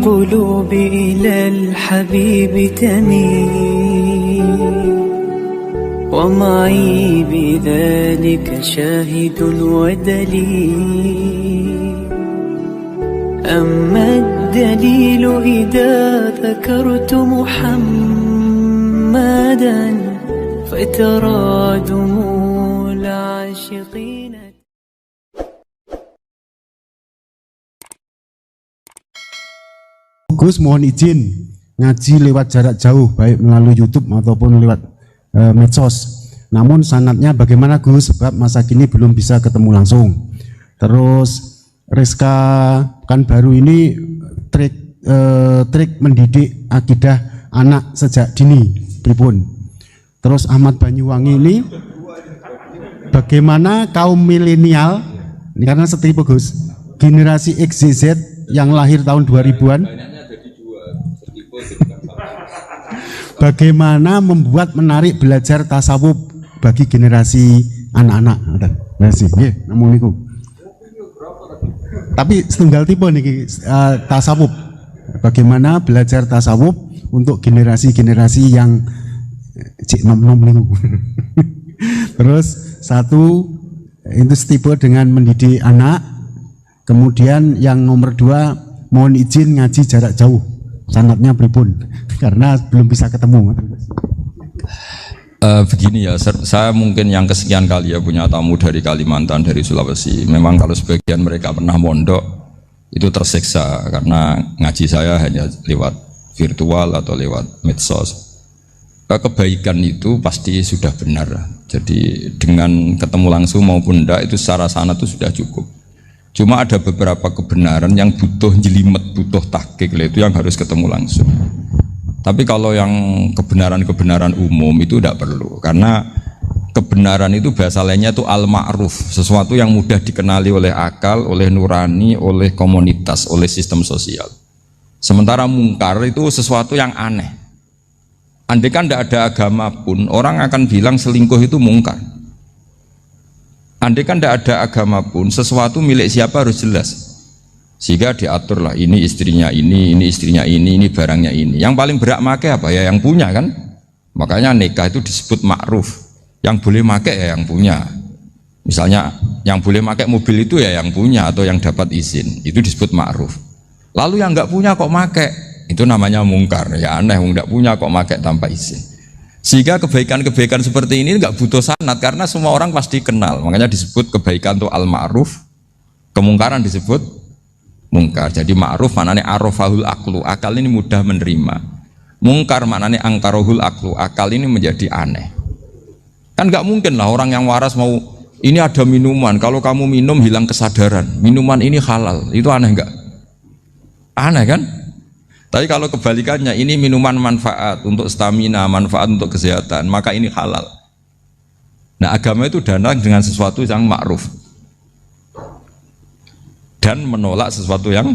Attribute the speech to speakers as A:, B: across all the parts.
A: القلوب إلى الحبيب تميل ومعي بذلك شاهد ودليل أما الدليل إذا ذكرت محمدا فترى دموع العاشقين.
B: Gus mohon izin ngaji lewat jarak jauh baik melalui YouTube ataupun lewat medsos. Namun sanadnya bagaimana Gus? Sebab masa kini belum bisa ketemu langsung. Terus Rizka kan baru ini trik mendidik akidah anak sejak dini pripun. Terus Ahmad Banyuwangi ini bagaimana kaum milenial ini karena setipe Gus generasi XZ yang lahir tahun 2000-an bagaimana membuat menarik belajar tasawuf bagi generasi anak-anak. Namun niku. Tapi setunggal tipe nih tasawuf. Bagaimana belajar tasawuf untuk generasi-generasi yang cik nom niku. Terus satu itu setipe dengan mendidik anak. Kemudian yang nomor 2 mohon izin ngaji jarak jauh. Sanadnya pripun karena belum bisa ketemu.
C: Begini ya, saya mungkin yang kesekian kali ya punya tamu dari Kalimantan, dari Sulawesi. Memang kalau sebagian mereka pernah mondok itu tersiksa karena ngaji saya hanya lewat virtual atau lewat medsos. Kebaikan itu pasti sudah benar. Jadi dengan ketemu langsung maupun enggak itu secara sanad itu sudah cukup. Cuma ada beberapa kebenaran yang butuh jelimet, butuh tahqiq, itu yang harus ketemu langsung. Tapi kalau yang kebenaran-kebenaran umum itu tidak perlu, karena kebenaran itu bahasa lainnya itu al-ma'ruf, sesuatu yang mudah dikenali oleh akal, oleh nurani, oleh komunitas, oleh sistem sosial. Sementara mungkar itu sesuatu yang aneh. Andai kan tidak ada agama pun, orang akan bilang selingkuh itu mungkar. Andai kan tidak ada agama pun, sesuatu milik siapa harus jelas. Sehingga diaturlah ini istrinya ini istrinya ini barangnya ini. Yang paling berhak make apa ya yang punya kan? Makanya nikah itu disebut ma'ruf. Yang boleh make ya yang punya. Misalnya yang boleh make mobil itu ya yang punya atau yang dapat izin. Itu disebut ma'ruf. Lalu yang nggak punya kok make, itu namanya mungkar. Ya aneh, yang nggak punya kok make tanpa izin. Sehingga kebaikan-kebaikan seperti ini nggak butuh sanad karena semua orang pasti kenal. Makanya disebut kebaikan itu al-ma'ruf, kemungkaran disebut mungkar. Jadi ma'ruf maknanya arafahul aklu, akal ini mudah menerima. Mungkar maknanya angkarohul aklu, akal ini menjadi aneh. Kan nggak mungkin lah orang yang waras mau ini ada minuman, kalau kamu minum hilang kesadaran, minuman ini halal, itu aneh nggak? Aneh kan? Tapi kalau kebalikannya, ini minuman manfaat untuk stamina, manfaat untuk kesehatan, maka ini halal. Nah agama itu datang dengan sesuatu yang ma'ruf dan menolak sesuatu yang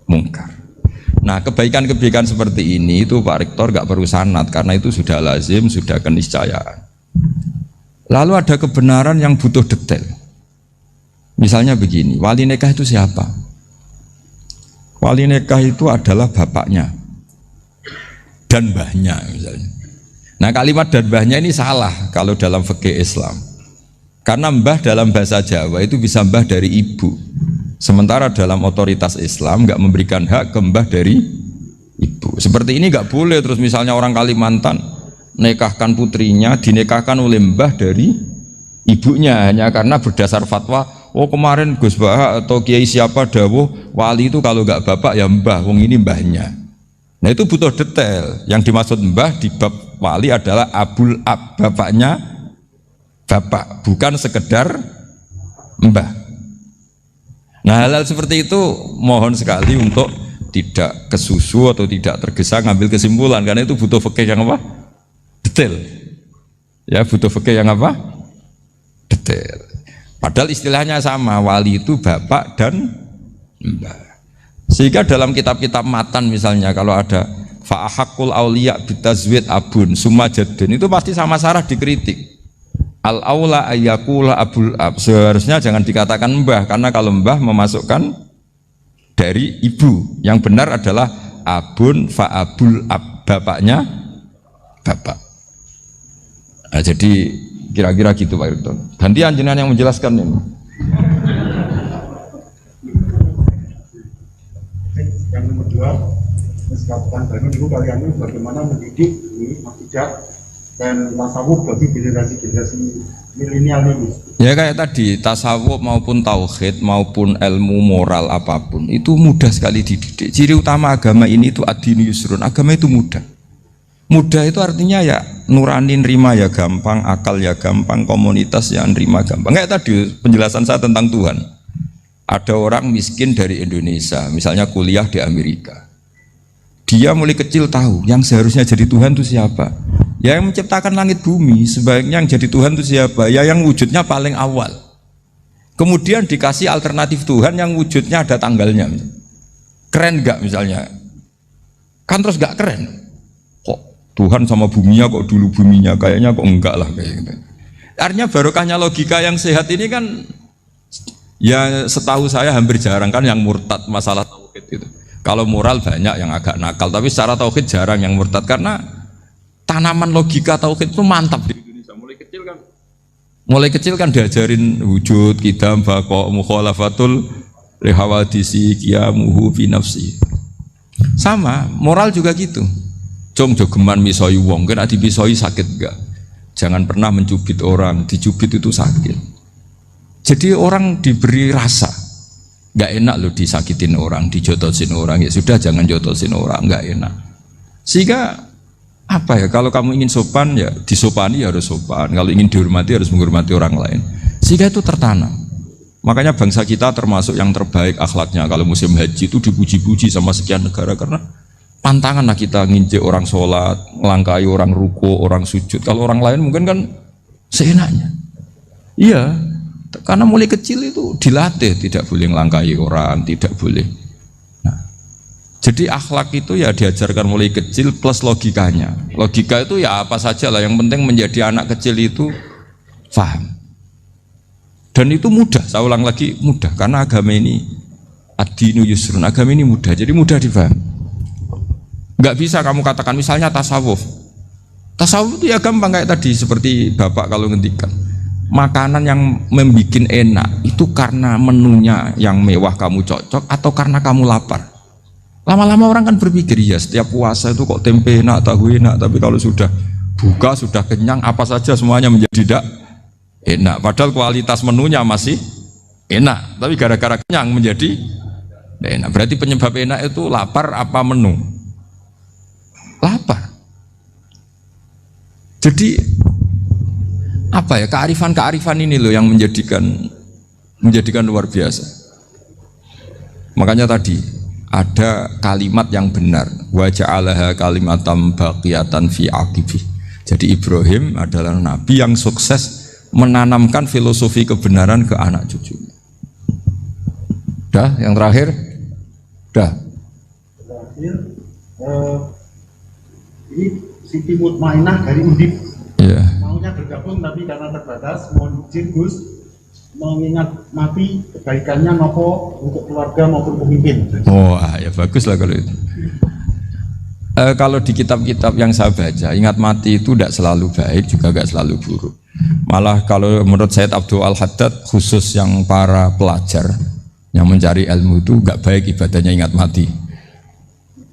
C: mungkar. Nah kebaikan-kebaikan seperti ini itu Pak Rektor gak perlu sanad karena itu sudah lazim, sudah keniscayaan. Lalu ada kebenaran yang butuh detail. Misalnya begini, wali nikah itu siapa? Wali nikah itu adalah bapaknya dan mbahnya misalnya. Nah kalimat dan mbahnya ini salah kalau dalam fikih Islam. Karena mbah dalam bahasa Jawa itu bisa mbah dari ibu. Sementara dalam otoritas Islam nggak memberikan hak ke mbah dari ibu. Seperti ini nggak boleh. Terus misalnya orang Kalimantan nikahkan putrinya dinikahkan oleh mbah dari ibunya hanya karena berdasar fatwa. Oh kemarin Gus Bah atau Kiai siapa dawuh wali itu kalau nggak bapak ya mbah, wong ini mbahnya. Nah itu butuh detail. Yang dimaksud mbah di bab wali adalah abul ab, bapaknya bapak, bukan sekedar mbah. Nah hal-hal seperti itu mohon sekali untuk tidak kesusu atau tidak tergesa ngambil kesimpulan karena itu butuh fikih yang apa? Detail. Ya butuh fikih yang apa? Detail. Padahal istilahnya sama, wali itu bapak dan mbah. Sehingga dalam kitab-kitab matan misalnya kalau ada fa'ahakul auliya bitazwid abun summa jadun itu pasti sama Sarah dikritik. Al-aula ayyakula abul ab, seharusnya jangan dikatakan mbah karena kalau mbah memasukkan dari ibu. Yang benar adalah abun fa abul ab, bapaknya bapak. Nah, jadi kira-kira gitu Pak Rektor. Gantian jenengan yang menjelaskan ini.
B: Yang nomor 2, Kabupaten Bandung itu kalian ini bagaimana mendidik ini akidah dan tasawuf bagi generasi-generasi milenial ini.
C: Ya kayak tadi, tasawuf maupun tauhid maupun ilmu moral apapun itu mudah sekali dididik. Ciri utama agama ini itu ad-dinu yusrun, agama itu mudah. Mudah itu artinya ya nurani nerima ya gampang, akal ya gampang, komunitas ya nerima gampang. Kayak tadi penjelasan saya tentang Tuhan. Ada orang miskin dari Indonesia, misalnya kuliah di Amerika. Dia mulai kecil tahu yang seharusnya jadi Tuhan itu siapa. Ya yang menciptakan langit bumi, sebaiknya yang jadi Tuhan itu siapa? Ya yang wujudnya paling awal. Kemudian dikasih alternatif Tuhan yang wujudnya ada tanggalnya. Keren gak misalnya? Kan terus gak keren. Kok Tuhan sama buminya kok dulu buminya? Kayaknya kok enggak lah kayak gitu. Artinya barokahnya logika yang sehat ini kan, ya setahu saya hampir jarang kan yang murtad masalah tauhid itu. Kalau moral banyak yang agak nakal, tapi secara tauhid jarang yang murtad karena tanaman logika tauhid itu mantap di Indonesia. Mulai kecil kan diajarin wujud, qidam, baqa, mukhalafatul lihawadisi, qiyamuhu fi nafsi. Sama, moral juga gitu. Cung jogeman misoi wong, kan dipisoi sakit enggak? Jangan pernah mencubit orang, dicubit itu sakit. Jadi orang diberi rasa, nggak enak loh disakitin orang, dijotosin orang, ya sudah jangan jotosin orang, nggak enak. Sehingga apa ya, kalau kamu ingin sopan ya disopani ya harus sopan, kalau ingin dihormati harus menghormati orang lain. Sehingga itu tertanam. Makanya bangsa kita termasuk yang terbaik akhlaknya. Kalau musim haji itu dipuji-puji sama sekian negara karena pantangan lah kita nginjek orang sholat, melangkai orang ruku, orang sujud. Kalau orang lain mungkin kan seenaknya. Iya. Karena mulai kecil itu dilatih tidak boleh melangkahi orang, tidak boleh. Nah, jadi akhlak itu ya diajarkan mulai kecil plus logikanya. Logika itu ya apa saja lah, yang penting menjadi anak kecil itu paham. Dan itu mudah, saya ulang lagi mudah, karena agama ini ad-dinu yusrun, agama ini mudah, jadi mudah difaham. Nggak bisa kamu katakan misalnya tasawuf. Tasawuf itu ya gampang kayak tadi, seperti Bapak kalau ngendikan. Makanan yang membuat enak itu karena menunya yang mewah kamu cocok atau karena kamu lapar. Lama-lama orang kan berpikir, ya setiap puasa itu kok tempe enak, tahu enak, tapi kalau sudah buka, sudah kenyang, apa saja semuanya menjadi tidak enak. Padahal kualitas menunya masih enak, tapi gara-gara kenyang menjadi tidak enak. Berarti penyebab enak itu lapar apa menu? Lapar. Jadi apa ya, kearifan ini loh yang menjadikan luar biasa. Makanya tadi ada kalimat yang benar, wa ja'alaha kalimatam baqiyatan fi aqibi. Jadi Ibrahim adalah nabi yang sukses menanamkan filosofi kebenaran ke anak cucunya. Dah, yang terakhir. Dah.
B: Ini Siti Mutmainah dari Undip.
C: Iya.
B: Maunya bergabung tapi karena terbatas, mohon izin Gus mengingat mati kebaikannya nopo untuk keluarga maupun pemimpin.
C: Oh ya bagus lah kalau itu. Kalau di kitab-kitab yang saya baca, ingat mati itu tidak selalu baik juga tidak selalu buruk. Malah kalau menurut Sayyid Abdul Al-Haddad, khusus yang para pelajar yang mencari ilmu itu nggak baik ibadahnya ingat mati,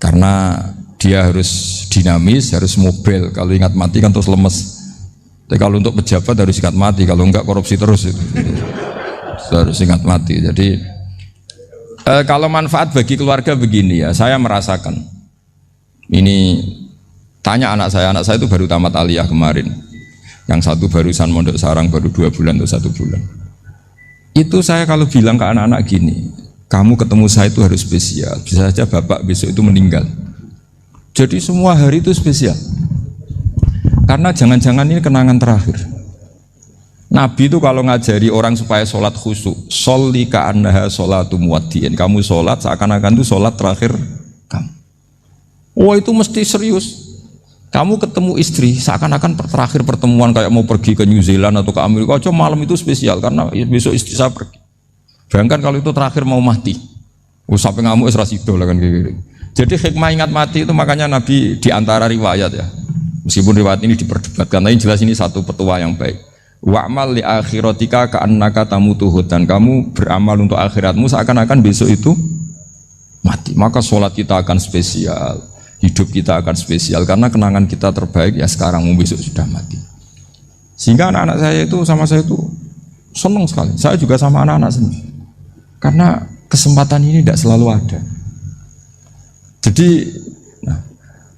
C: karena dia harus dinamis, harus mobil. Kalau ingat mati kan terus lemes. Tapi kalau untuk pejabat harus ingat mati, kalau enggak korupsi terus itu. Harus ingat mati. Jadi kalau manfaat bagi keluarga begini ya, saya merasakan. Ini tanya anak saya itu baru tamat aliyah kemarin. Yang satu barusan mondok sarang baru 2 bulan atau 1 bulan. Itu saya kalau bilang ke anak-anak gini, kamu ketemu saya itu harus spesial. Bisa saja bapak besok itu meninggal. Jadi semua hari itu spesial. Karena jangan-jangan ini kenangan terakhir. Nabi itu kalau ngajari orang supaya sholat khusyuk, sholli ka'annaha sholatu muwaddi'in. Kamu sholat seakan-akan itu sholat terakhir kamu. Oh itu mesti serius. Kamu ketemu istri seakan-akan terakhir pertemuan, kayak mau pergi ke New Zealand atau ke Amerika. Aja malam itu spesial karena besok istri saya pergi. Bayangkan kalau itu terakhir mau mati. Sampai ngamuk wis ra sida lah kan gitu. Jadi hikmah ingat mati itu makanya Nabi di antara riwayat ya. Meskipun riwayat ini diperdebatkan, tapi jelas ini satu petua yang baik. Wa'mal li akhiratika ka'annaka tamutu dan kamu beramal untuk akhiratmu seakan-akan besok itu mati. Maka sholat kita akan spesial, hidup kita akan spesial karena kenangan kita terbaik ya sekarang, besok sudah mati. Sehingga anak-anak saya itu sama saya itu senang sekali. Saya juga sama anak-anak senang. Karena kesempatan ini tidak selalu ada. Jadi,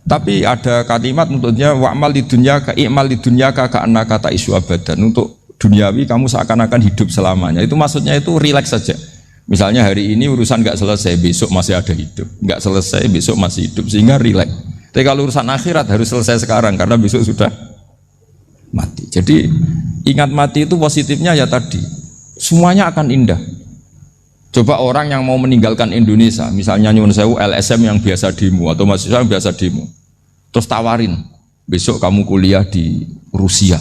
C: tapi ada kalimat untuknya wa'mal di dunya ka i'mal di dunya ka ka'annaka ta'isu abadan. Untuk duniawi kamu seakan-akan hidup selamanya. Itu maksudnya itu rileks saja. Misalnya hari ini urusan nggak selesai, besok masih ada hidup. Nggak selesai, besok masih hidup. Sehingga rileks. Tapi kalau urusan akhirat harus selesai sekarang karena besok sudah mati. Jadi ingat mati itu positifnya ya tadi. Semuanya akan indah. Coba orang yang mau meninggalkan Indonesia, misalnya nyuwun sewu LSM yang biasa demo atau mahasiswa yang biasa demo, terus tawarin besok kamu kuliah di Rusia.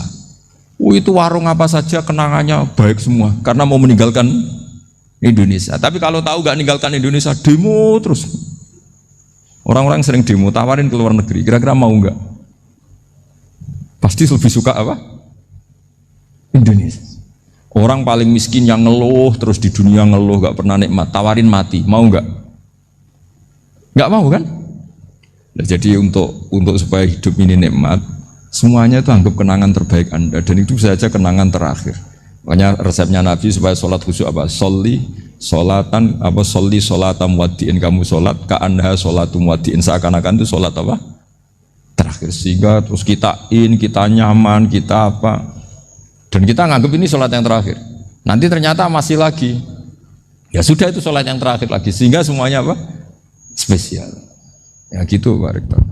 C: Itu warung apa saja kenangannya baik semua karena mau meninggalkan Indonesia. Tapi kalau tahu gak meninggalkan Indonesia, demo terus. Orang-orang sering demo, tawarin ke luar negeri, kira-kira mau nggak? Pasti lebih suka apa? Indonesia. Orang paling miskin yang ngeluh terus di dunia ngeluh gak pernah nikmat, tawarin mati, mau nggak? Nggak mau kan? Nah, jadi untuk supaya hidup ini nikmat, semuanya itu anggap kenangan terbaik Anda dan itu saja kenangan terakhir. Makanya resepnya Nabi supaya sholat khusyuk apa? Sholli sholatam wadiin, kamu sholat ka'anha sholatum wadiin, seakan-akan itu sholat apa? Terakhir. Sehingga terus kita nyaman, kita apa? Dan kita nganggap ini sholat yang terakhir. Nanti ternyata masih lagi. Ya sudah itu sholat yang terakhir lagi. Sehingga semuanya apa? Spesial. Ya gitu Pak Rektor.